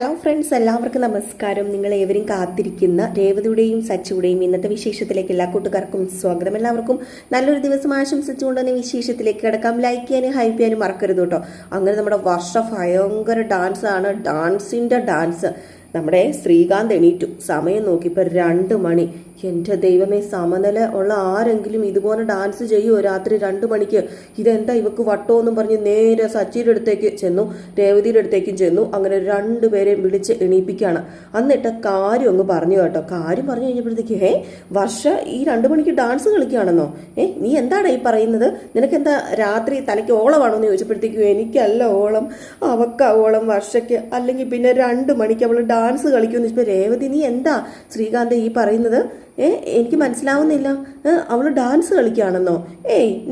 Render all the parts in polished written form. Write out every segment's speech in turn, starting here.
Hello friends, എല്ലാവർക്കും നമസ്കാരം. നിങ്ങൾ ഏവരും കാത്തിരിക്കുന്ന രേവതിയുടെയും സച്ചിയുടെയും ഇന്നത്തെ വിശേഷത്തിലേക്ക് എല്ലാ കൂട്ടുകാർക്കും സ്വാഗതം. എല്ലാവർക്കും നല്ലൊരു ദിവസം ആശംസിച്ചുകൊണ്ട് തന്നെ വിശേഷത്തിലേക്ക് കിടക്കാം. ലൈക്ക് ചെയ്യാനും ഹൈപ്പ് ചെയ്യാനും മറക്കരുത് കേട്ടോ. അങ്ങനെ നമ്മുടെ ഭയങ്കര ഡാൻസ് ആണ്, ഡാൻസിന്റെ ഡാൻസ്. നമ്മുടെ ശ്രീകാന്ത് എണീറ്റു. സമയം നോക്കിയപ്പോൾ 2 മണി. എൻ്റെ ദൈവമേ, സമനില ഉള്ള ആരെങ്കിലും ഇതുപോലെ ഡാൻസ് ചെയ്യുമോ രാത്രി 2 മണിക്ക്? ഇതെന്താ ഇവക്ക് വട്ടോ എന്നും പറഞ്ഞ് നേരെ സച്ചിയുടെ അടുത്തേക്ക് ചെന്നു, രേവതിയുടെ അടുത്തേക്കും ചെന്നു. അങ്ങനെ 2 പേരെയും വിളിച്ച് എണീപ്പിക്കുകയാണ്. എന്നിട്ട് കാര്യം അങ്ങ് പറഞ്ഞു കേട്ടോ. കാര്യം പറഞ്ഞു കഴിഞ്ഞപ്പോഴത്തേക്ക് വർഷ ഈ 2 മണിക്ക് ഡാൻസ് കളിക്കുകയാണെന്നോ? നീ എന്താണ് ഈ പറയുന്നത്? നിനക്കെന്താ രാത്രി തനിക്ക് ഓളമാണോ എന്ന് ചോദിച്ചപ്പോഴത്തേക്കും എനിക്കല്ല ഓളം, അവക്ക ഓളം വർഷയ്ക്ക്. അല്ലെങ്കിൽ പിന്നെ 2 മണിക്ക് അവൾ ഡാൻസ് കളിക്കുമെന്ന് വെച്ചപ്പോൾ രേവതി നീ എന്താ ശ്രീകാന്ത് ഈ പറയുന്നത്? എനിക്ക് മനസ്സിലാവുന്നില്ല. അവൾ ഡാൻസ് കളിക്കുകയാണെന്നോ?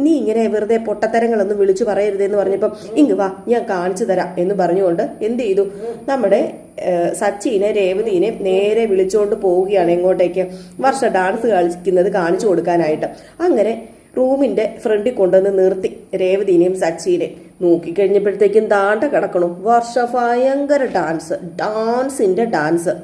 നീ ഇങ്ങനെ വെറുതെ പൊട്ടത്തരങ്ങളൊന്നും വിളിച്ചു പറയരുതെന്ന് പറഞ്ഞപ്പം ഇങ്ങ് വാ ഞാൻ കാണിച്ചു തരാം എന്ന് പറഞ്ഞുകൊണ്ട് എന്ത് ചെയ്തു, നമ്മുടെ സച്ചിനെ രേവതിനെ നേരെ വിളിച്ചുകൊണ്ട് പോവുകയാണ്. എങ്ങോട്ടേക്ക്? വർഷ ഡാൻസ് കളിക്കുന്നത് കാണിച്ചു കൊടുക്കാനായിട്ട്. അങ്ങനെ റൂമിന്റെ ഫ്രണ്ടിൽ കൊണ്ടുവന്ന് നിർത്തി രേവതിനെയും സച്ചിനെയും. നോക്കിക്കഴിഞ്ഞപ്പോഴത്തേക്കും ദാണ്ട കിടക്കണു വർഷ ഭയങ്കര ഡാൻസിന്റെ ഡാൻസ്.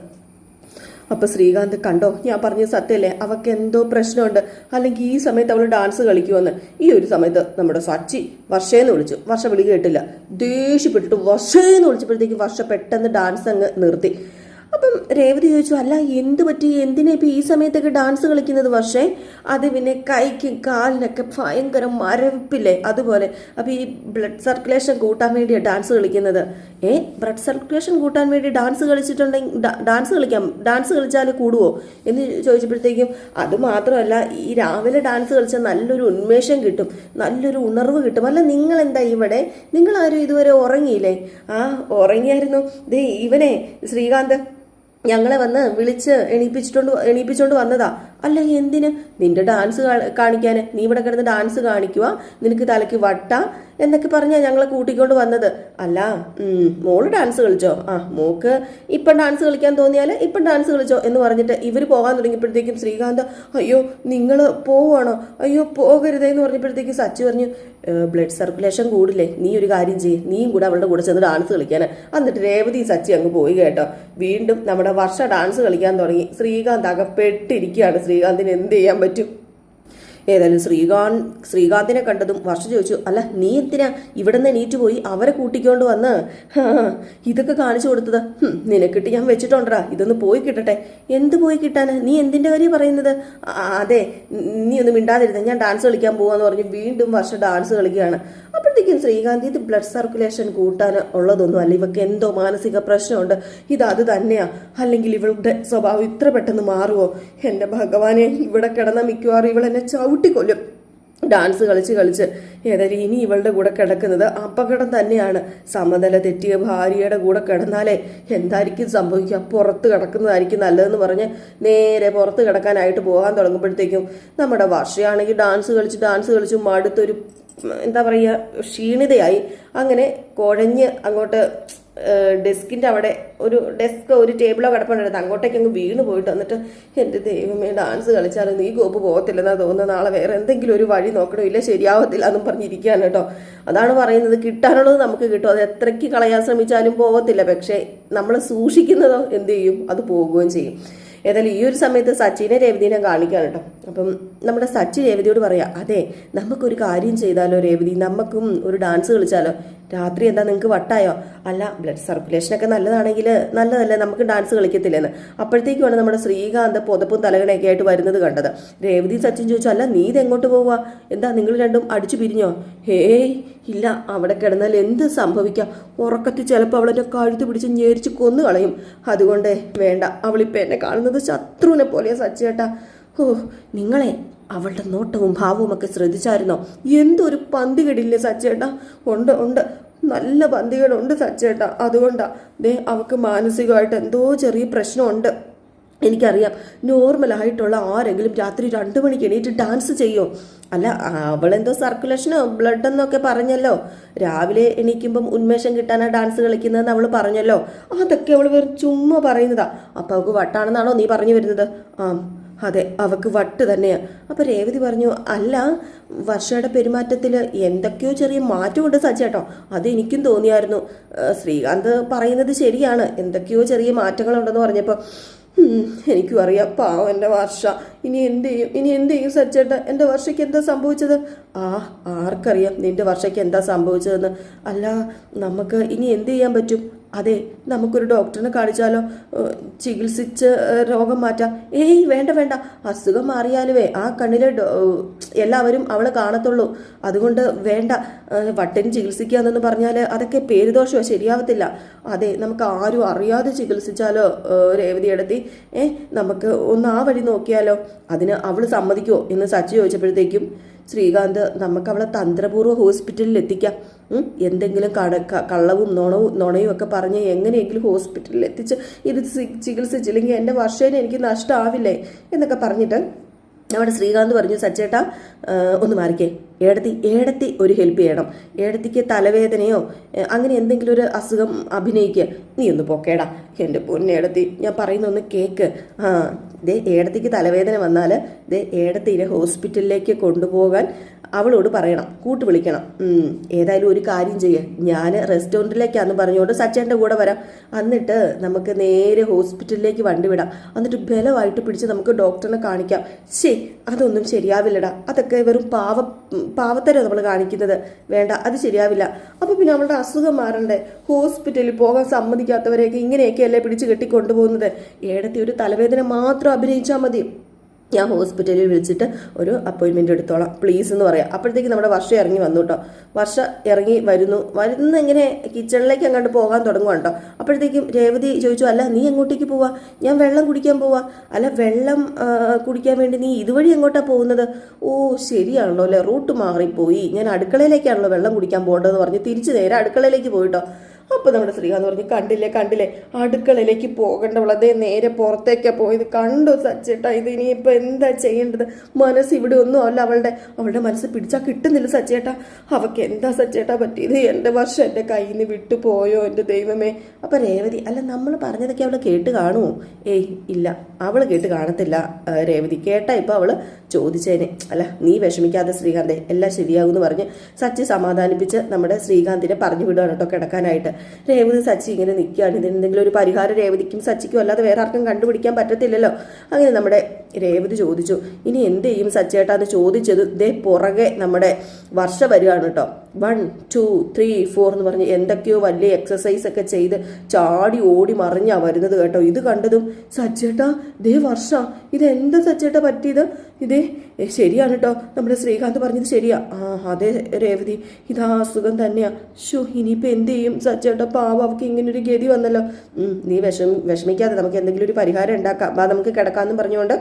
അപ്പൊ ശ്രീകാന്ത് കണ്ടോ, ഞാൻ പറഞ്ഞ സത്യമല്ലേ, അവക്ക് എന്തോ പ്രശ്നമുണ്ട്, അല്ലെങ്കിൽ ഈ സമയത്ത് അവൾ ഡാൻസ് കളിക്കുമെന്ന്. ഈ ഒരു സമയത്ത് നമ്മുടെ സച്ചി വർഷയെന്ന് വിളിച്ചു. വർഷ വിളി കേട്ടില്ല, ദേഷ്യപ്പെട്ടിട്ട് വർഷയെന്ന് വിളിച്ചപ്പോഴത്തേക്ക് വർഷ പെട്ടെന്ന് ഡാൻസ് അങ്ങ് നിർത്തി. അപ്പം രേവതി ചോദിച്ചു, അല്ല എന്ത് പറ്റി, എന്തിനാ ഇപ്പം ഈ സമയത്തൊക്കെ ഡാൻസ് കളിക്കുന്നത് വർഷേ? അത് പിന്നെ കൈക്കും കാലിനൊക്കെ ഭയങ്കര മരവിപ്പില്ലേ, അതുപോലെ. അപ്പം ഈ ബ്ലഡ് സർക്കുലേഷൻ കൂട്ടാൻ വേണ്ടിയാണ് ഡാൻസ് കളിക്കുന്നത്. ബ്ലഡ് സർക്കുലേഷൻ കൂട്ടാൻ വേണ്ടി ഡാൻസ് കളിച്ചിട്ടുണ്ടെങ്കിൽ ഡാൻസ് കളിച്ചാൽ കൂടുവോ എന്ന് ചോദിച്ചപ്പോഴത്തേക്കും അത് മാത്രമല്ല, ഈ രാവിലെ ഡാൻസ് കളിച്ചാൽ നല്ലൊരു ഉന്മേഷം കിട്ടും, നല്ലൊരു ഉണർവ് കിട്ടും. അല്ല നിങ്ങൾ എന്താ ഇവിടെ, നിങ്ങളാരും ഇതുവരെ ഉറങ്ങിയില്ലേ? ഉറങ്ങിയായിരുന്നു. ഇവനെ ശ്രീകാന്ത് ഞങ്ങളെ വന്ന് വിളിച്ച് എണീപ്പിച്ചോണ്ട് വന്നതാ. അല്ല എന്തിന്? നിന്റെ ഡാൻസ് കാണിക്കാൻ. നീ ഇവിടെ കിടന്ന് ഡാൻസ് കാണിക്കുക, നിനക്ക് തലയ്ക്ക് വട്ട എന്നൊക്കെ പറഞ്ഞാ ഞങ്ങളെ കൂട്ടിക്കൊണ്ട് വന്നത്. അല്ല മോള് ഡാൻസ് കളിച്ചോ? മോക്ക് ഇപ്പം ഡാൻസ് കളിക്കാൻ തോന്നിയാൽ ഇപ്പം ഡാൻസ് കളിച്ചോ എന്ന് പറഞ്ഞിട്ട് ഇവർ പോകാൻ തുടങ്ങിയപ്പോഴത്തേക്കും ശ്രീകാന്ത് അയ്യോ നിങ്ങൾ പോവാണോ, അയ്യോ പോകരുതേന്ന് പറഞ്ഞപ്പോഴത്തേക്കും സച്ചി പറഞ്ഞു, ബ്ലഡ് സർക്കുലേഷൻ കൂടില്ലേ, നീ ഒരു കാര്യം ചെയ്യ്, നീയും കൂടെ അവളുടെ കൂടെ ചെന്ന് ഡാൻസ് കളിക്കാൻ. എന്നിട്ട് രേവതി സച്ചി അങ്ങ് പോയി കേട്ടോ. വീണ്ടും നമ്മുടെ വർഷ ഡാൻസ് കളിക്കാൻ തുടങ്ങി. ശ്രീകാന്ത് അകപ്പെട്ടിരിക്കുകയാണ്. ശ്രീകാന്തിന് എന്ത് ചെയ്യാൻ പറ്റും? ഏതായാലും ശ്രീകാന്തിനെ കണ്ടതും വർഷ ചോദിച്ചു, അല്ല നീ എന്തിനാ ഇവിടെ നിന്ന് എണീറ്റ് പോയി അവരെ കൂട്ടിക്കൊണ്ട് വന്ന് ഇതൊക്കെ കാണിച്ചു കൊടുത്തത്? നിനക്കിട്ട് ഞാൻ വെച്ചിട്ടുണ്ടടാ, ഇതൊന്ന് പോയി കിട്ടട്ടെ. എന്ത് പോയി കിട്ടാന്? നീ എന്തിന്റെ കാര്യം പറയുന്നത്? അതെ നീ ഒന്നും മിണ്ടാതിരുന്ന, ഞാൻ ഡാൻസ് കളിക്കാൻ പോവാന്ന് പറഞ്ഞ് വീണ്ടും വർഷ ഡാൻസ് കളിക്കുകയാണ്. അപ്പോഴത്തേക്കും ശ്രീകാന്ത് ഇത് ബ്ലഡ് സർക്കുലേഷൻ കൂട്ടാൻ ഉള്ളതൊന്നും അല്ല, ഇവക്ക് എന്തോ മാനസിക പ്രശ്നമുണ്ട്, അത് തന്നെയാ, അല്ലെങ്കിൽ ഇവളുടെ സ്വഭാവം ഇത്ര പെട്ടെന്ന് മാറുമോ? എൻ്റെ ഭഗവാനെ, ഇവിടെ കിടന്ന മിക്കവാറും ഇവളെന്നെ ചവിട്ടിക്കൊല്ലും ഡാൻസ് കളിച്ച്. ഏതായാലും ഇനി ഇവളുടെ കൂടെ കിടക്കുന്നത് അപകടം തന്നെയാണ്. സമനില തെറ്റിയ ഭാര്യയുടെ കൂടെ കിടന്നാലേ എന്തായിരിക്കും സംഭവിക്കുക? പുറത്ത് കിടക്കുന്നതായിരിക്കും നല്ലതെന്ന് പറഞ്ഞ് നേരെ പുറത്ത് കിടക്കാനായിട്ട് പോകാൻ തുടങ്ങുമ്പോഴത്തേക്കും നമ്മുടെ വർഷയാണെങ്കിൽ ഡാൻസ് കളിച്ച് മടുത്തൊരു എന്താ പറയുക, ക്ഷീണിതയായി. അങ്ങനെ കുഴഞ്ഞ് അങ്ങോട്ട് ഡെസ്കിൻ്റെ അവിടെ ഒരു ടേബിളോ കിടപ്പുണ്ടായിരുന്നു, അങ്ങോട്ടേക്ക് അങ്ങ് വീണ് പോയിട്ട് വന്നിട്ട് എൻ്റെ ദൈവമേ, ഡാൻസ് കളിച്ചാലും നീ കോപ്പ് പോകത്തില്ലെന്നാ തോന്നുന്നത്, നാളെ വേറെ എന്തെങ്കിലും ഒരു വഴി നോക്കണോ, ഇല്ല ശരിയാവത്തില്ല എന്നും പറഞ്ഞിരിക്കുകയാണ് കേട്ടോ. അതാണ് പറയുന്നത്, കിട്ടാനുള്ളത് നമുക്ക് കിട്ടും, അത് എത്രയ്ക്ക് കളയാൻ ശ്രമിച്ചാലും പോകത്തില്ല. പക്ഷേ നമ്മൾ സൂക്ഷിക്കുന്നതോ എന്ത് ചെയ്യും, അത് പോകുകയും ചെയ്യും. ഏതായാലും ഈ ഒരു സമയത്ത് സച്ചിനെ രേവതിനെ കാണിക്കാൻ കേട്ടോ. അപ്പം നമ്മുടെ സച്ചി രേവതിയോട് പറയാം, അതെ നമുക്കൊരു കാര്യം ചെയ്താലോ രേവതി, നമുക്കും ഒരു ഡാൻസ് കളിച്ചാലോ? രാത്രി എന്താ നിങ്ങൾക്ക് വട്ടായോ? അല്ല ബ്ലഡ് സർക്കുലേഷനൊക്കെ നല്ലതാണെങ്കിൽ നല്ലതല്ലേ, നമുക്ക് ഡാൻസ് കളിക്കത്തില്ലെന്ന്. അപ്പോഴത്തേക്കുമാണ് നമ്മുടെ ശ്രീകാന്ത് പുതപ്പും തലകണയൊക്കെ ആയിട്ട് വരുന്നത് കണ്ടത്. രേവതി സച്ചിൻ ചോദിച്ചു, അല്ല നീ ഇതെങ്ങോട്ട് പോവുക? എന്താ നിങ്ങൾ രണ്ടും അടിച്ചു പിരിഞ്ഞോ? ഇല്ല, അവിടെ കിടന്നാൽ എന്ത് സംഭവിക്കാം, ഉറക്കത്തിൽ ചിലപ്പോൾ അവളെന്നെ കഴുത്ത് പിടിച്ച് ഞെരിച്ച് കൊന്നു കളയും, അതുകൊണ്ട് വേണ്ട. അവളിപ്പോൾ എന്നെ കാണുന്നത് ശത്രുവിനെ പോലെയാ സച്ചിയേട്ടാ. നിങ്ങളെ അവളുടെ നോട്ടവും ഭാവവും ഒക്കെ ശ്രദ്ധിച്ചായിരുന്നോ? എന്തൊരു പന്തികേടില്ലേ സച്ചേട്ടാ? ഉണ്ട്, നല്ല പന്തികേടുണ്ട് സച്ചേട്ടാ. അതുകൊണ്ടാ അവൾക്ക് മാനസികമായിട്ട് എന്തോ ചെറിയ പ്രശ്നമുണ്ട്. എനിക്കറിയാം. നോർമലായിട്ടുള്ള ആരെങ്കിലും രാത്രി 2 മണിക്ക് എണീറ്റ് ഡാൻസ് ചെയ്യോ? അല്ല അവളെന്തോ സർക്കുലേഷനോ ബ്ലഡ് എന്നൊക്കെ പറഞ്ഞല്ലോ, രാവിലെ എണീക്കുമ്പം ഉന്മേഷം കിട്ടാനാ ഡാൻസ് കളിക്കുന്നതെന്ന് അവൾ പറഞ്ഞല്ലോ. അതൊക്കെ അവൾ വെറും ചുമ്മാ പറയുന്നതാ. അപ്പം അവൾക്ക് വട്ടാണെന്നാണോ നീ പറഞ്ഞു വരുന്നത്? അതെ, അവക്ക് വട്ട് തന്നെയാ. അപ്പൊ രേവതി പറഞ്ഞു, അല്ല വർഷയുടെ പെരുമാറ്റത്തിൽ എന്തൊക്കെയോ ചെറിയ മാറ്റമുണ്ട് സച്ചേട്ടോ. അത് എനിക്കും തോന്നിയായിരുന്നു. ശ്രീകാന്ത് പറയുന്നത് ശരിയാണ്, എന്തൊക്കെയോ ചെറിയ മാറ്റങ്ങളുണ്ടെന്ന് പറഞ്ഞപ്പോൾ എനിക്കും അറിയാം. പാവം എൻ്റെ വർഷ. ഇനി എന്ത് ചെയ്യും സച്ചേട്ട? എൻ്റെ വർഷയ്ക്ക് എന്താ സംഭവിച്ചത്? ആർക്കറിയാം നിന്റെ വർഷയ്ക്ക് എന്താ സംഭവിച്ചതെന്ന്. അല്ല, നമുക്ക് ഇനി എന്ത് ചെയ്യാൻ പറ്റും? അതെ, നമുക്കൊരു ഡോക്ടറിനെ കാണിച്ചാലോ? ചികിത്സിച്ച് രോഗം മാറ്റാം. വേണ്ട, അസുഖം മാറിയാലുവേ ആ കണ്ണിലെ എല്ലാവരും അവളെ കാണത്തുള്ളൂ. അതുകൊണ്ട് വേണ്ട. വട്ടിന് ചികിത്സിക്കാന്നൊന്ന് പറഞ്ഞാൽ അതൊക്കെ പേരുദോഷമോ, ശരിയാവത്തില്ല. അതെ, നമുക്ക് ആരും അറിയാതെ ചികിത്സിച്ചാലോ രേവതി എടുത്തി? നമുക്ക് ഒന്ന് ആ വഴി നോക്കിയാലോ? അതിന് അവൾ സമ്മതിക്കുമോ എന്ന് സച്ചി ചോദിച്ചപ്പോഴത്തേക്കും ശ്രീകാന്ത്, നമുക്ക് അവളെ തന്ത്രപൂർവ്വം ഹോസ്പിറ്റലിൽ എത്തിക്കാം. എന്തെങ്കിലും കള്ളവും നുണയും ഒക്കെ പറഞ്ഞ് എങ്ങനെയെങ്കിലും ഹോസ്പിറ്റലിൽ എത്തിച്ച് ഇത് ചികിത്സിച്ചില്ലെങ്കിൽ എൻ്റെ വർഷേനെ എനിക്ക് നഷ്ടമാവില്ലേ എന്നൊക്കെ പറഞ്ഞിട്ട് നമ്മുടെ ശ്രീകാന്ത് പറഞ്ഞു, സച്ചേട്ടാ ഒന്ന് മാറിക്കേ, ഏടത്തി ഒരു ഹെൽപ്പ് ചെയ്യണം. ഏടത്തിക്ക് തലവേദനയോ അങ്ങനെ എന്തെങ്കിലും ഒരു അസുഖം അഭിനയിക്കുക. നീ ഒന്ന് പോക്കേടാ. എൻ്റെ പൊന്നേടത്തി, ഞാൻ പറയുന്ന ഒന്ന് കേക്ക്. ഏടത്തിക്ക് തലവേദന വന്നാൽ ഏടത്തിനെ ഹോസ്പിറ്റലിലേക്ക് കൊണ്ടുപോകാൻ അവളോട് പറയണം, കൂട്ട് വിളിക്കണം. ഏതായാലും ഒരു കാര്യം ചെയ്യേ, ഞാൻ റെസ്റ്റോറൻറ്റിലേക്കാന്ന് പറഞ്ഞുകൊണ്ട് സച്ചേൻ്റെ കൂടെ വരാം. എന്നിട്ട് നമുക്ക് നേരെ ഹോസ്പിറ്റലിലേക്ക് വണ്ടി വിടാം. എന്നിട്ട് ബലമായിട്ട് പിടിച്ച് നമുക്ക് ഡോക്ടറിനെ കാണിക്കാം. അതൊന്നും ശരിയാവില്ലടാ. അതൊക്കെ വെറും പാവത്തരോ നമ്മൾ കാണിക്കുന്നത്. വേണ്ട, അത് ശരിയാവില്ല. അപ്പോൾ പിന്നെ അവളുടെ അസുഖം മാറണ്ടേ? ഹോസ്പിറ്റലിൽ പോകാൻ സമ്മതിക്കാത്തവരെയൊക്കെ ഇങ്ങനെയൊക്കെയല്ലേ പിടിച്ച് കെട്ടിക്കൊണ്ടുപോകുന്നത്? ഏടത്തി ഒരു തലവേദന മാത്രം അഭിനയിച്ചാൽ മതി. ഞാൻ ഹോസ്പിറ്റലിൽ വിളിച്ചിട്ട് ഒരു അപ്പോയിൻമെൻറ്റ് എടുത്തോളാം പ്ലീസ് എന്ന് പറയാം. അപ്പോഴത്തേക്ക് നമ്മുടെ വർഷ ഇറങ്ങി വന്നു കേട്ടോ. വർഷ ഇറങ്ങി വരുന്ന ഇങ്ങനെ കിച്ചണിലേക്ക് അങ്ങോട്ട് പോകാൻ തുടങ്ങുക കേട്ടോ. അപ്പോഴത്തേക്കും രേവതി ചോദിച്ചു, അല്ല നീ എങ്ങോട്ടേക്ക് പോവാ? ഞാൻ വെള്ളം കുടിക്കാൻ പോവാ. അല്ല, വെള്ളം കുടിക്കാൻ വേണ്ടി നീ ഇതുവഴി എങ്ങോട്ടാണ് പോകുന്നത്? ശരിയാണല്ലോ അല്ലേ, റൂട്ട് മാറിപ്പോയി. ഞാൻ അടുക്കളയിലേക്കാണല്ലോ വെള്ളം കുടിക്കാൻ പോകേണ്ടതെന്ന് പറഞ്ഞ് തിരിച്ച് നേരെ അടുക്കളയിലേക്ക് പോയിട്ടോ. അപ്പോൾ നമ്മുടെ ശ്രീകാന്ത് പറഞ്ഞു, കണ്ടില്ലേ അടുക്കളയിലേക്ക് പോകേണ്ടവളതേ നേരെ പുറത്തേക്കാണ് പോയത്. കണ്ടു സച്ചേട്ടാ, ഇത് ഇനിയിപ്പോൾ എന്താ ചെയ്യേണ്ടത്? മനസ്സ് ഇവിടെ ഒന്നും അല്ല അവളുടെ മനസ്സ് പിടിച്ചാൽ കിട്ടുന്നില്ല സച്ചേട്ടാ. അവൾക്ക് എന്താ സച്ചേട്ടാ പറ്റിയത്? എൻ്റെ വർഷം എൻ്റെ കയ്യിൽ നിന്ന് വിട്ടുപോയോ എൻ്റെ ദൈവമേ. അപ്പം രേവതി, അല്ല നമ്മൾ പറഞ്ഞതൊക്കെ അവൾ കേട്ട് കാണുമോ? ഇല്ല, അവൾ കേട്ട് കാണത്തില്ല രേവതി. കേട്ടാ ഇപ്പോൾ അവൾ ചോദിച്ചേനെ. അല്ല, നീ വിഷമിക്കാതെ ശ്രീകാന്തെ, എല്ലാം ശരിയാകുമെന്ന് പറഞ്ഞ് സച്ചി സമാധാനിപ്പിച്ച് നമ്മുടെ ശ്രീകാന്തിനെ പറഞ്ഞു വിടുകയാണ് കേട്ടോ കിടക്കാനായിട്ട്. രേവതി സച്ചി ഇങ്ങനെ നിൽക്കുകയാണ്. ഇതിനെന്തെങ്കിലും ഒരു പരിഹാരം രേവതിക്കും സച്ചിക്കും അല്ലാതെ വേറെ ആർക്കും കണ്ടുപിടിക്കാൻ പറ്റത്തില്ലല്ലോ. അങ്ങനെ നമ്മുടെ രേവതി ചോദിച്ചു, ഇനി എന്ത് ചെയ്യും സച്ചേട്ടാന്ന് ചോദിച്ചത് പുറകെ നമ്മുടെ വർഷ വരികയാണ് കേട്ടോ. 1 2 3 4 എന്ന് പറഞ്ഞ് എന്തൊക്കെയോ വലിയ എക്സസൈസ് ഒക്കെ ചെയ്ത് ചാടി ഓടി മറിഞ്ഞാ വരുന്നത് കേട്ടോ. ഇത് കണ്ടതും സച്ചേട്ടാ വർഷ, ഇതെന്താ സച്ചേട്ടാ പറ്റിയത്? ശരിയാണ് കേട്ടോ, നമ്മുടെ ശ്രീകാന്ത് പറഞ്ഞത് ശരിയാ. അതെ രേവതി, ഇതാ അസുഖം തന്നെയാ. ഇനിയിപ്പോൾ എന്ത് ചെയ്യും സച്ചേട്ടാ? പാവം, അവർക്ക് ഇങ്ങനൊരു ഗതി വന്നല്ലോ. നീ വിഷമിക്കാതെ, നമുക്ക് എന്തെങ്കിലും ഒരു പരിഹാരം ഉണ്ടാക്കാം. നമുക്ക് കിടക്കാമെന്നും പറഞ്ഞുകൊണ്ട്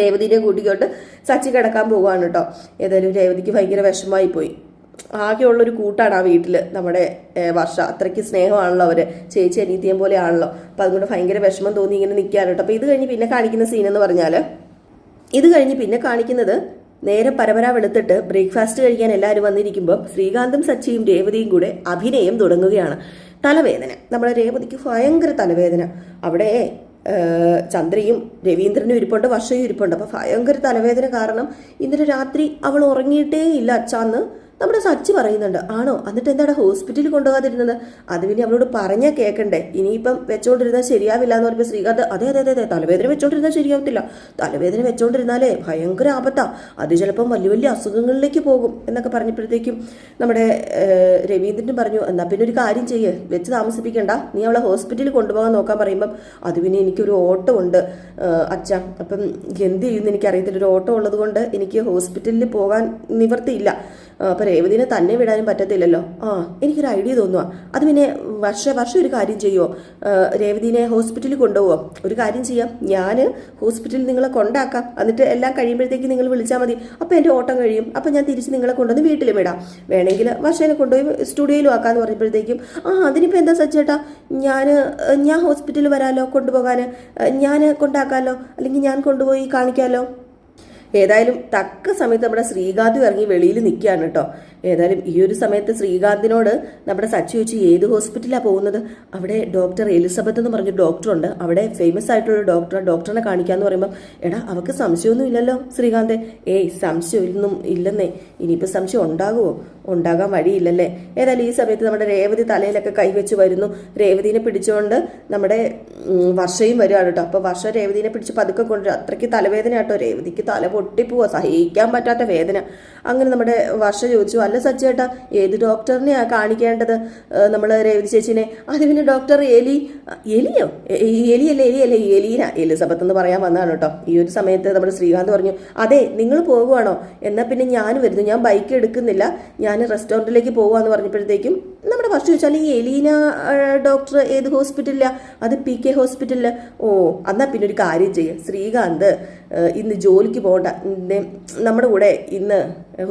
രേവതിനെ കൂട്ടിക്കൊണ്ട് സച്ചി കിടക്കാൻ പോവുകയാണ് കേട്ടോ. ഏതായാലും രേവതിക്ക് ഭയങ്കര വിഷമമായി പോയി. ആകെയുള്ളൊരു കൂട്ടാണ് ആ വീട്ടിൽ നമ്മുടെ വർഷ. അത്രയ്ക്ക് സ്നേഹമാണല്ലോ അവർ, ചേച്ചി അനീതിയം പോലെ ആണല്ലോ. അപ്പം അതുകൊണ്ട് ഭയങ്കര വിഷമം തോന്നി ഇങ്ങനെ നിൽക്കാറ് കേട്ടോ. അപ്പോൾ ഇത് കഴിഞ്ഞ് പിന്നെ കാണിക്കുന്ന സീനെന്ന് പറഞ്ഞാൽ, നേരെ പരപര വെളുത്തിട്ട് ബ്രേക്ക്ഫാസ്റ്റ് കഴിക്കാൻ എല്ലാവരും വന്നിരിക്കുമ്പോൾ ശ്രീകാന്തും സച്ചിയും രേവതിയും കൂടെ അഭിനയം തുടങ്ങുകയാണ്. തലവേദന, നമ്മുടെ രേവതിക്ക് ഭയങ്കര തലവേദന. അവിടെ ചന്ദ്രയും രവീന്ദ്രനും ഇരിപ്പുണ്ട്, വർഷയും ഇരിപ്പുണ്ട്. അപ്പോൾ ഭയങ്കര തലവേദന കാരണം ഇന്നലെ രാത്രി അവൾ ഉറങ്ങിയിട്ടേ ഇല്ല അച്ഛാന്ന് നമ്മുടെ സച്ചി പറയുന്നുണ്ട്. ആണോ? എന്നിട്ട് എന്താണ് ഹോസ്പിറ്റലിൽ കൊണ്ടുപോകാതിരുന്നത്? അത് പിന്നെ അവളോട് പറഞ്ഞാൽ കേൾക്കണ്ടേ. ഇനിയിപ്പം വെച്ചോണ്ടിരുന്നാൽ ശരിയാവില്ല എന്ന് പറഞ്ഞപ്പോൾ ശ്രീകാന്ത്, അതെ തലവേദന വെച്ചോണ്ടിരുന്നാൽ ശരിയാവത്തില്ല. തലവേദന വെച്ചോണ്ടിരുന്നാലേ ഭയങ്കര ആപത്താ, അത് ചിലപ്പം വലിയ വലിയ അസുഖങ്ങളിലേക്ക് പോകും എന്നൊക്കെ പറഞ്ഞപ്പോഴത്തേക്കും നമ്മുടെ രവീന്ദ്രനും പറഞ്ഞു, എന്നാൽ പിന്നെ ഒരു കാര്യം ചെയ്യ്, വെച്ച് താമസിപ്പിക്കണ്ട, നീ അവളെ ഹോസ്പിറ്റലിൽ കൊണ്ടുപോകാൻ നോക്കാൻ പറയുമ്പം അത് പിന്നെ എനിക്കൊരു ഓട്ടോ ഉണ്ട് അച്ഛ, അപ്പം എന്ത് ചെയ്യുമെന്ന് എനിക്കറിയത്തില്ല. ഒരു ഓട്ടോ ഉള്ളത് കൊണ്ട് എനിക്ക് ഹോസ്പിറ്റലിൽ പോകാൻ നിവർത്തിയില്ല. അപ്പം രേവതിനെ തന്നെ വിടാനും പറ്റത്തില്ലല്ലോ. എനിക്കൊരു ഐഡിയ തോന്നുക. അത് പിന്നെ വർഷം ഒരു കാര്യം ചെയ്യുമോ? രേവതിനെ ഹോസ്പിറ്റലിൽ കൊണ്ടുപോകുമോ? ഒരു കാര്യം ചെയ്യാം, ഞാൻ ഹോസ്പിറ്റലിൽ നിങ്ങളെ കൊണ്ടാക്കാം. എന്നിട്ട് എല്ലാം കഴിയുമ്പോഴത്തേക്ക് നിങ്ങൾ വിളിച്ചാൽ മതി. അപ്പോൾ എൻ്റെ ഓട്ടം കഴിയും. അപ്പം ഞാൻ തിരിച്ച് നിങ്ങളെ കൊണ്ടുവന്ന് വീട്ടിലും വിടാം. വേണമെങ്കിൽ വർഷേനെ കൊണ്ടുപോയി സ്റ്റുഡിയോയിലും ആക്കാമെന്ന് പറഞ്ഞപ്പോഴത്തേക്കും അതിനിപ്പോൾ എന്താ സച്ചേട്ടാ, ഞാൻ ഹോസ്പിറ്റലിൽ വരാമല്ലോ കൊണ്ടുപോകാൻ, ഞാൻ കൊണ്ടാക്കാമല്ലോ, അല്ലെങ്കിൽ ഞാൻ കൊണ്ടുപോയി കാണിക്കാമല്ലോ. ഏതായാലും തക്ക സമയത്ത് നമ്മുടെ ശ്രീകാന്ത് ഇറങ്ങി വെളിയിൽ നിൽക്കുകയാണ് കേട്ടോ. ഏതായാലും ഈ ഒരു സമയത്ത് ശ്രീകാന്തിനോട് നമ്മുടെ സച്ചി ചോദിച്ചു ഏത് ഹോസ്പിറ്റലാണ് പോകുന്നത്? അവിടെ ഡോക്ടർ എലിസബത്ത് എന്ന് പറഞ്ഞൊരു ഡോക്ടറുണ്ട്, അവിടെ ഫേമസ് ആയിട്ടുള്ള ഡോക്ടറിനെ കാണിക്കാന്ന് പറയുമ്പോൾ എടാ അവർക്ക് സംശയമൊന്നും ഇല്ലല്ലോ ശ്രീകാന്തെ. സംശയമൊന്നും ഇല്ലെന്നേ. ഇനിയിപ്പോൾ സംശയം ഉണ്ടാകുമോ? ഉണ്ടാകാൻ വഴിയില്ലല്ലേ. ഏതായാലും ഈ സമയത്ത് നമ്മുടെ രേവതി തലയിലൊക്കെ കൈവച്ച് വരുന്നു. രേവതിനെ പിടിച്ചുകൊണ്ട് നമ്മുടെ വർഷയും വരികയാണ് കേട്ടോ. അപ്പോൾ വർഷ രേവതിനെ പിടിച്ച് പതുക്കെ കൊണ്ടുവരും. അത്രയ്ക്ക് തലവേദന കേട്ടോ, രേവതിക്ക് തല പൊട്ടിപ്പോവാ, സഹിക്കാൻ പറ്റാത്ത വേദന. അങ്ങനെ നമ്മുടെ വർഷ ചോദിച്ചു അല്ല സച്ചേട്ടാ ഏത് ഡോക്ടറിനെയാണ് കാണിക്കേണ്ടത് നമ്മൾ രേവതി ചേച്ചിനെ? അത് പിന്നെ ഡോക്ടർ എലിയല്ലേ എലീന എലിസബത്ത് എന്ന് പറയാൻ വന്നതാണ് കേട്ടോ. ഈ ഒരു സമയത്ത് നമ്മുടെ ശ്രീകാന്ത് പറഞ്ഞു അതെ നിങ്ങൾ പോകുവാണോ? എന്നാൽ പിന്നെ ഞാൻ വരുന്നു, ഞാൻ ബൈക്ക് എടുക്കുന്നില്ല, ഞാൻ റെസ്റ്റോറൻറ്റിലേക്ക് പോവാന്ന് പറഞ്ഞപ്പോഴത്തേക്കും നമ്മുടെ വർഷം ചോദിച്ചാൽ ഈ എലീന ഡോക്ടർ ഏത് ഹോസ്പിറ്റലിലാണ്? അത് PK ഹോസ്പിറ്റലിൽ. ഓ എന്നാൽ പിന്നെ ഒരു കാര്യം ചെയ്യുക, ശ്രീകാന്ത് ഇന്ന് ജോലിക്ക് പോകണ്ട, നമ്മുടെ കൂടെ ഇന്ന്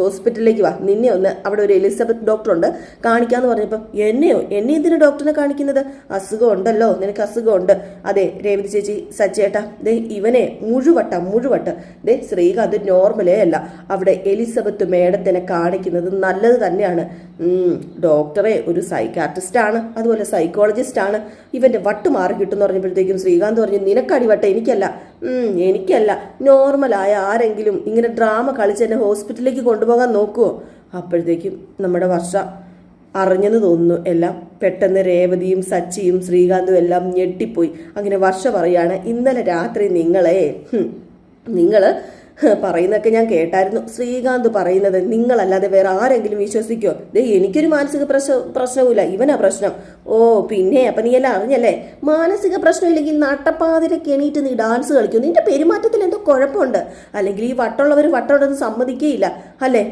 ഹോസ്പിറ്റലിലേക്ക് വാ, നിന്നെ ഒന്ന് അവിടെ ഒരു എലിസബത്ത് ഡോക്ടറുണ്ട് കാണിക്കാന്ന് പറഞ്ഞപ്പം എന്നെ എന്തിനാ ഡോക്ടറിനെ കാണിക്കുന്നത്? അസുഖം ഉണ്ടല്ലോ, നിനക്ക് അസുഖമുണ്ട്. അതെ രേവതി ചേച്ചി സച്ചേട്ടാ ദേ ഇവനെ മുഴുവട്ട ദേ ശ്രീകാന്ത് നോർമലേ അല്ല, അവിടെ എലിസബത്ത് മേഡത്തിനെ കാണിക്കുന്നത് നല്ലത് തന്നെയാണ്. ഡോക്ടറെ ഒരു സൈക്കാട്രിസ്റ്റ് ആണ്, അതുപോലെ സൈക്കോളജിസ്റ്റ് ആണ്, ഇവന്റെ വട്ട് മാറി കിട്ടുമെന്ന് പറഞ്ഞപ്പോഴത്തേക്കും ശ്രീകാന്ത് പറഞ്ഞു നിനക്കടി വട്ട, എനിക്കല്ല നോർമലായ ആരെങ്കിലും ഇങ്ങനെ ഡ്രാമ കളിച്ച് എന്നെ ഹോസ്പിറ്റലിലേക്ക് കൊണ്ടുപോകാൻ നോക്കുവോ? അപ്പോഴത്തേക്കും നമ്മുടെ വർഷ അറിഞ്ഞെന്ന് തോന്നുന്നു എല്ലാം. പെട്ടെന്ന് രേവതിയും സച്ചിയും ശ്രീകാന്തും എല്ലാം ഞെട്ടിപ്പോയി. അങ്ങനെ വർഷ പറയാണ് ഇന്നലെ രാത്രി നിങ്ങള് പറയുന്നതൊക്കെ ഞാൻ കേട്ടായിരുന്നു. ശ്രീകാന്ത് പറയുന്നത് നിങ്ങളല്ലാതെ വേറെ ആരെങ്കിലും വിശ്വസിക്കോ? എനിക്കൊരു മാനസിക പ്രശ്നവുമില്ല, ഇവനാ പ്രശ്നം. ഓ പിന്നെ അപ്പൊ നീ എല്ലാം അറിഞ്ഞല്ലേ? മാനസിക പ്രശ്നമില്ലെങ്കിൽ നട്ടപ്പാതിരക്ക് എണീറ്റ് നീ ഡാൻസ് കളിക്കും, നിന്റെ പെരുമാറ്റത്തിൽ എന്തോ കുഴപ്പമുണ്ട്. അല്ലെങ്കിൽ ഈ വട്ടുള്ളവർ വട്ടമുണ്ടെന്ന് സമ്മതിക്കേയില്ല അല്ലേ?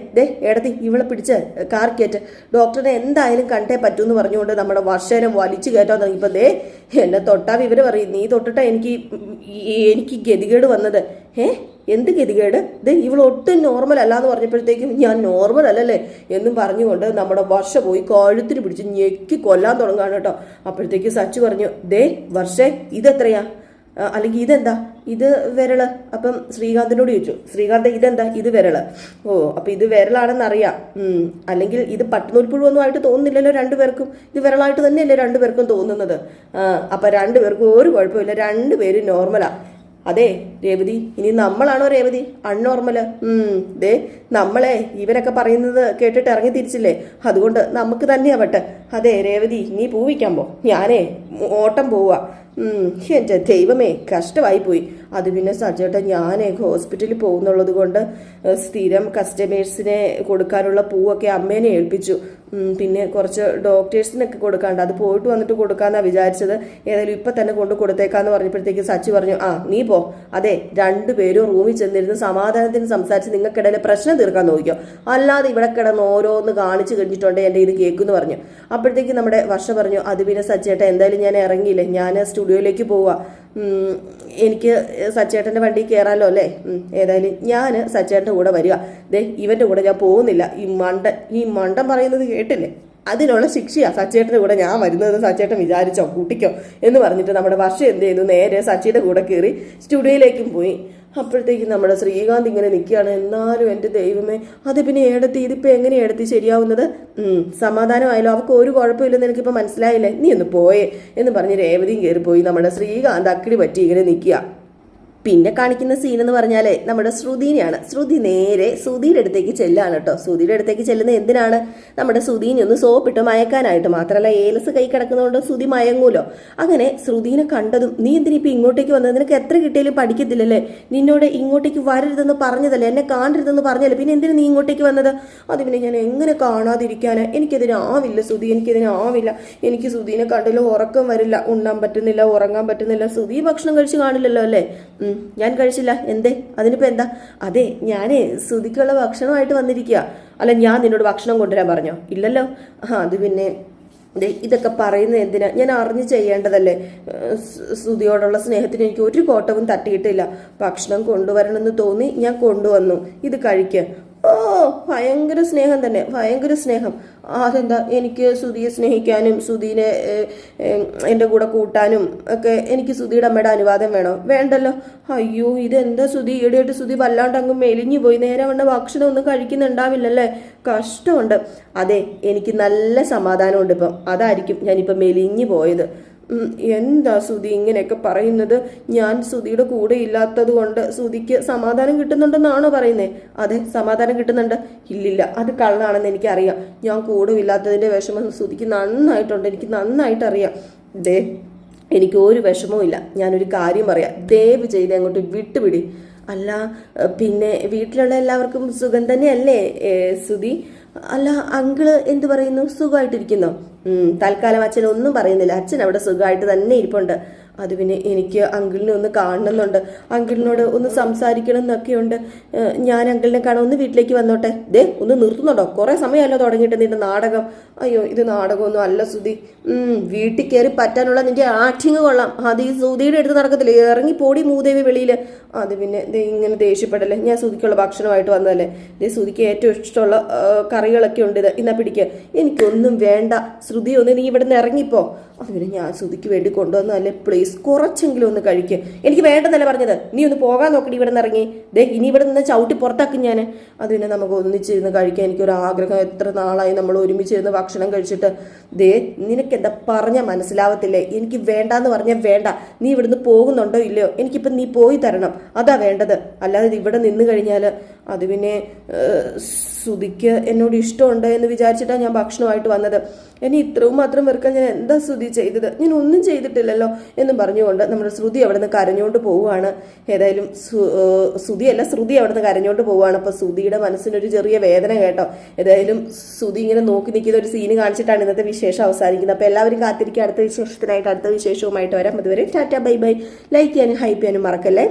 എടത്തി ഇവളെ പിടിച്ച് കാർ കയറ്റ്, ഡോക്ടറിനെ എന്തായാലും കണ്ടേ പറ്റൂന്ന് പറഞ്ഞുകൊണ്ട് നമ്മുടെ വർഷേനെ വലിച്ചു കയറ്റാൻ തുടങ്ങിയപ്പോ എന്നെ തൊട്ടാ ഇവര് പറയും നീ തൊട്ടിട്ടാ എനിക്ക് ഗതികേട് വന്നത്. എന്ത് ഗതികേട്? ഇവൾ ഒട്ടും നോർമൽ അല്ലാന്ന് പറഞ്ഞപ്പോഴത്തേക്കും ഞാൻ നോർമൽ അല്ലല്ലേ എന്നും പറഞ്ഞുകൊണ്ട് നമ്മുടെ വർഷ പോയി കഴുത്തിന് പിടിച്ച് ഞെക്കി കൊല്ലാൻ തുടങ്ങാണ് കേട്ടോ. അപ്പോഴത്തേക്ക് സച്ചു പറഞ്ഞു വർഷേ ഇതെത്രയാ? അല്ലെങ്കിൽ ഇതെന്താ? ഇത് വിരള്. അപ്പം ശ്രീകാന്തിനോട് ചോദിച്ചു, ശ്രീകാന്ത് ഇതെന്താ? ഇത് വിരള്. ഓ അപ്പൊ ഇത് വിരലാണെന്ന് അറിയാം. അല്ലെങ്കിൽ ഇത് പട്ടുനൂൽപ്പുഴുവൊന്നും ആയിട്ട് തോന്നുന്നില്ലല്ലോ രണ്ടുപേർക്കും, ഇത് വിരളായിട്ട് തന്നെയല്ലേ രണ്ടുപേർക്കും തോന്നുന്നത്. അപ്പൊ രണ്ടുപേർക്കും ഒരു കുഴപ്പമില്ല, രണ്ടുപേരും നോർമലാ. അതെ രേവതി, ഇനി നമ്മളാണോ രേവതി അൺനോർമല്? നമ്മളെ ഇവരൊക്കെ പറയുന്നത് കേട്ടിട്ട് ഇറങ്ങി തിരിച്ചില്ലേ, അതുകൊണ്ട് നമുക്ക് തന്നെയാവട്ടെ. അതെ രേവതി നീ പൂവിക്കാൻ പോ, ഞാനേ ഓട്ടം പോവുക. എൻ്റെ ദൈവമേ കഷ്ടമായി പോയി. അത് പിന്നെ സജേട്ട ഞാനേ ഹോസ്പിറ്റലിൽ പോകുന്നുള്ളത് കൊണ്ട് സ്ഥിരം കസ്റ്റമേഴ്സിനെ കൊടുക്കാനുള്ള പൂവൊക്കെ അമ്മേനെ ഏൽപ്പിച്ചു. പിന്നെ കുറച്ച് ഡോക്ടേഴ്സിനൊക്കെ കൊടുക്കാണ്ട്, അത് പോയിട്ട് വന്നിട്ട് കൊടുക്കാന്നാണ് വിചാരിച്ചത്. ഏതായാലും ഇപ്പം തന്നെ കൊണ്ട് കൊടുത്തേക്കാന്ന് പറഞ്ഞപ്പോഴത്തേക്ക് സച്ചി പറഞ്ഞു നീ പോ. അതെ രണ്ടുപേരും റൂമിൽ ചെന്നിരുന്ന് സമാധാനത്തിന് സംസാരിച്ച് നിങ്ങൾക്കിടയിലെ പ്രശ്നം തീർക്കാൻ നോക്കിയോ, അല്ലാതെ ഇവിടെ കിടന്ന് ഓരോന്ന് കാണിച്ചു കഴിഞ്ഞിട്ടുണ്ട് എൻ്റെ ഇത് കേൾക്കുമെന്ന് പറഞ്ഞു. അപ്പോഴത്തേക്ക് നമ്മുടെ വർഷ പറഞ്ഞു അത് പിന്നെ സച്ചേട്ട എന്തായാലും ഞാൻ ഇറങ്ങിയില്ലേ, ഞാൻ സ്റ്റുഡിയോയിലേക്ക് പോവാ, എനിക്ക് സച്ചേട്ടൻ്റെ വണ്ടി കയറാമല്ലോ അല്ലേ? ഏതായാലും ഞാൻ സച്ചേട്ടൻ്റെ കൂടെ വരിക. ഇവൻ്റെ കൂടെ ഞാൻ പോകുന്നില്ല. ഈ മണ്ടൻ പറയുന്നത് കേട്ടില്ലേ, അതിനുള്ള ശിക്ഷയാ സച്ചേട്ടൻ്റെ കൂടെ ഞാൻ വരുന്നത്, സച്ചേട്ടൻ വിചാരിച്ചോ കൂട്ടിക്കോ എന്ന് പറഞ്ഞിട്ട് നമ്മുടെ വർഷം എന്ത് ചെയ്തു, നേരെ സച്ചിയുടെ കൂടെ കയറി സ്റ്റുഡിയോയിലേക്കും പോയി. അപ്പോഴത്തേക്കും നമ്മുടെ ശ്രീകാന്ത് ഇങ്ങനെ നിൽക്കുകയാണ്. എന്നാലും എൻ്റെ ദൈവമേ, അത് പിന്നെ ഏടത്തി ഇതിപ്പോൾ എങ്ങനെ ഏടത്തി ശരിയാവുന്നത്? സമാധാനമായാലോ, അവർക്ക് ഒരു കുഴപ്പമില്ലെന്ന് എനിക്കിപ്പോൾ മനസ്സിലായില്ലേ, നീ ഒന്ന് പോയേ എന്ന് പറഞ്ഞ് രേവതിയും കയറിപ്പോയി. നമ്മുടെ ശ്രീകാന്ത് അക്കിടി പറ്റി ഇങ്ങനെ നിൽക്കുക. പിന്നെ കാണിക്കുന്ന സീൻ എന്ന് പറഞ്ഞാൽ നമ്മുടെ ശ്രുതിനെയാണ്. ശ്രുതി നേരെ ശ്രുതിയുടെ അടുത്തേക്ക് ചെല്ലാണ് കേട്ടോ. ശ്രുതിയുടെ അടുത്തേക്ക് ചെല്ലുന്നത് എന്തിനാണ്? നമ്മുടെ ശ്രുതിനെ ഒന്ന് സോപ്പിട്ട് മയക്കാനായിട്ട്. മാത്രമല്ല ഏലസ് കൈ കിടക്കുന്നതുകൊണ്ട് ശ്രുതി മയങ്ങൂലോ. അങ്ങനെ ശ്രുതിനെ കണ്ടതും നീ എന്തിനാ ഇപ്പം ഇങ്ങോട്ടേക്ക് വന്നത്? നിനക്ക് എത്ര കിട്ടിയാലും പഠിക്കത്തില്ലല്ലേ? നിന്നോട് ഇങ്ങോട്ടേക്ക് വരരുതെന്ന് പറഞ്ഞതല്ലേ, എന്നെ കാണരുതെന്ന് പറഞ്ഞല്ലേ, പിന്നെ എന്തിനാ നീ ഇങ്ങോട്ടേക്ക് വന്നത്? അത് പിന്നെ ഞാൻ എങ്ങനെ കാണാതിരിക്കാന്? എനിക്കിതിനാവില്ല ശ്രുതി, എനിക്കിതിനാവില്ല. എനിക്ക് ശ്രുതിനെ കണ്ടല്ലോ ഉറക്കം വരില്ല, ഉണ്ണാൻ പറ്റുന്നില്ല, ഉറങ്ങാൻ പറ്റുന്നില്ല. ശ്രുതി ഭക്ഷണം കഴിച്ച് കാണില്ലല്ലോ അല്ലേ? ഞാൻ കഴിച്ചില്ല. എന്തേ? അതിനിപ്പോൾ എന്താ? അതെ ഞാനേ ശ്രുതിക്കുള്ള ഭക്ഷണമായിട്ട് വന്നിരിക്കുക. അല്ല ഞാൻ നിന്നോട് ഭക്ഷണം കൊണ്ടുവരാൻ പറഞ്ഞോ? ഇല്ലല്ലോ. അത് പിന്നെ ഇതൊക്കെ പറയുന്നത് എന്തിനാ? ഞാൻ അറിഞ്ഞ് ചെയ്യേണ്ടതല്ലേ. ശ്രുതിയോടുള്ള സ്നേഹത്തിന് എനിക്ക് ഒരു കോട്ടവും തട്ടിയിട്ടില്ല. ഭക്ഷണം കൊണ്ടുവരണമെന്ന് തോന്നി, ഞാൻ കൊണ്ടുവന്നു, ഇത് കഴിക്കുക. ഓ, ഭയങ്കര സ്നേഹം തന്നെ, ഭയങ്കര സ്നേഹം. അതെന്താ, എനിക്ക് സുധിയെ സ്നേഹിക്കാനും സുധീനെ എൻ്റെ കൂടെ കൂട്ടാനും ഒക്കെ എനിക്ക് സുധിയുടെ അമ്മയുടെ അനുവാദം വേണോ? വേണ്ടല്ലോ. അയ്യോ, ഇതെന്താ സുധി, ഈടെയായിട്ട് സുധി വല്ലാണ്ട് അങ്ങ് മെലിഞ്ഞു പോയി, നേരെ വന്ന ഭക്ഷണം ഒന്നും കഴിക്കുന്നുണ്ടാവില്ലല്ലേ? കഷ്ടമുണ്ട്. അതെ, എനിക്ക് നല്ല സമാധാനമുണ്ട് ഇപ്പം, അതായിരിക്കും ഞാനിപ്പം മെലിഞ്ഞു പോയത്. എന്താ സുധി ഇങ്ങനെയൊക്കെ പറയുന്നത്? ഞാൻ സുധിയുടെ കൂടെ ഇല്ലാത്തത് കൊണ്ട് സുധിക്ക് സമാധാനം കിട്ടുന്നുണ്ടെന്നാണോ പറയുന്നത്? അതെ, സമാധാനം കിട്ടുന്നുണ്ട്. ഇല്ലില്ല, അത് കള്ളാണെന്ന് എനിക്കറിയാം. ഞാൻ കൂടെ ഇല്ലാത്തതിൻ്റെ വിഷമം സുധിക്ക് നന്നായിട്ടുണ്ട്, എനിക്ക് നന്നായിട്ട് അറിയാം. ദേ, എനിക്ക് ഒരു വിഷമവും ഇല്ല. ഞാനൊരു കാര്യം പറയാം, ദയവ് ചെയ്ത് അങ്ങോട്ട് വിട്ടുപിടി. അല്ല, പിന്നെ വീട്ടിലുള്ള എല്ലാവർക്കും സുഖം തന്നെയല്ലേ സുധി? അല്ല, അങ്കിള് എന്ത് പറയുന്നു? സുഖമായിട്ടിരിക്കുന്നോ? തൽക്കാലം അച്ഛൻ ഒന്നും പറയുന്നില്ല, അച്ഛൻ അവിടെ സുഖമായിട്ട് തന്നെ ഇരിപ്പുണ്ട്. അത് പിന്നെ എനിക്ക് അങ്കിളിനെ ഒന്ന് കാണണമെന്നുണ്ട്, അങ്കിളിനോട് ഒന്ന് സംസാരിക്കണം എന്നൊക്കെയുണ്ട്. ഞാൻ അങ്കിളിനെ കാണാൻ ഒന്ന് വീട്ടിലേക്ക് വന്നോട്ടെ? ദേ, ഒന്ന് നിർത്തുന്നുണ്ടോ? കുറേ സമയമല്ലോ തുടങ്ങിയിട്ട് നിന്റെ നാടകം. അയ്യോ, ഇത് നാടകമൊന്നും അല്ല സുധി. വീട്ടിൽ കയറി പറ്റാനുള്ള നിന്റെ ആക്ടിങ് കൊള്ളാം, അത് ഈ സുധിയുടെ അടുത്ത് നടക്കത്തില്ലേ? ഇറങ്ങി പോടി മൂദേവി വെളിയിൽ. അത് പിന്നെ ഇങ്ങനെ ദേഷ്യപ്പെടല്ലേ, ഞാൻ സുധിക്കുള്ള ഭക്ഷണമായിട്ട് വന്നതല്ലേ? ദേ, സുധിക്ക് ഏറ്റവും ഇഷ്ടമുള്ള കറികളൊക്കെ ഉണ്ട്, ഇത് ഇന്നാ പിടിക്കുക. എനിക്കൊന്നും വേണ്ട ശ്രുതി, ഒന്ന് നീ ഇവിടെ നിന്ന് ഇറങ്ങിപ്പോ. അത് പിന്നെ ഞാൻ ശ്രുതിക്ക് വേണ്ടി കൊണ്ടുവന്നതല്ലേ, പ്ലീസ് കുറച്ചെങ്കിലും ഒന്ന് കഴിക്കുക. എനിക്ക് വേണ്ടെന്നല്ലേ പറഞ്ഞത്? നീ ഒന്ന് പോകാൻ നോക്കടി ഇവിടെ നിന്ന് ഇറങ്ങി. ദേ, ഇനി ഇവിടെ നിന്ന് ചവിട്ടി പുറത്താക്കും ഞാൻ. അത് പിന്നെ നമുക്ക് ഒന്നിച്ചിരുന്ന് കഴിക്കാൻ എനിക്കൊരു ആഗ്രഹം. എത്ര നാളായി നമ്മൾ ഒരുമിച്ചിരുന്ന് ഭക്ഷണം കഴിച്ചിട്ട്. ദേ, നിനക്ക് എന്താ പറഞ്ഞാൽ മനസ്സിലാവത്തില്ലേ? എനിക്ക് വേണ്ടാന്ന് പറഞ്ഞാൽ വേണ്ട. നീ ഇവിടുന്ന് പോകുന്നുണ്ടോ ഇല്ലയോ? എനിക്കിപ്പം നീ പോയി തരണം, അതാ വേണ്ടത്. അല്ലാതെ ഇവിടെ നിന്ന് കഴിഞ്ഞാൽ അത് പിന്നെ ശ്രുതിക്ക് എന്നോട് ഇഷ്ടമുണ്ട് എന്ന് വിചാരിച്ചിട്ടാണ് ഞാൻ ഭക്ഷണമായിട്ട് വന്നത്. ഇനി ഇത്രയും മാത്രം വെറുക്കാൻ ഞാൻ എന്താ ശ്രുതി ചെയ്തത്? ഞാൻ ഒന്നും ചെയ്തിട്ടില്ലല്ലോ എന്നും പറഞ്ഞുകൊണ്ട് നമ്മുടെ ശ്രുതി അവിടെ നിന്ന് കരഞ്ഞുകൊണ്ട് പോവുകയാണ്. ഏതായാലും ശ്രുതിയല്ല, ശ്രുതി അവിടെ നിന്ന് കരഞ്ഞുകൊണ്ട് പോവുകയാണ്. അപ്പോൾ ശ്രുതിയുടെ മനസ്സിനൊരു ചെറിയ വേദന കേട്ടോ. ഏതായാലും ശ്രുതി ഇങ്ങനെ നോക്കി നിൽക്കുന്ന ഒരു സീന് കാണിച്ചിട്ടാണ് ഇന്നത്തെ വിശേഷം അവസാനിക്കുന്നത്. അപ്പോൾ എല്ലാവരും കാത്തിരിക്കുക അടുത്ത വിശേഷത്തിനായിട്ട്. അടുത്ത വിശേഷവുമായിട്ട് വരാം. അതുവരെ ടാറ്റ, ബൈ ബൈ. ലൈക്ക് ചെയ്യാനും ഹൈപ്പ് ചെയ്യാനും മറക്കല്ലേ.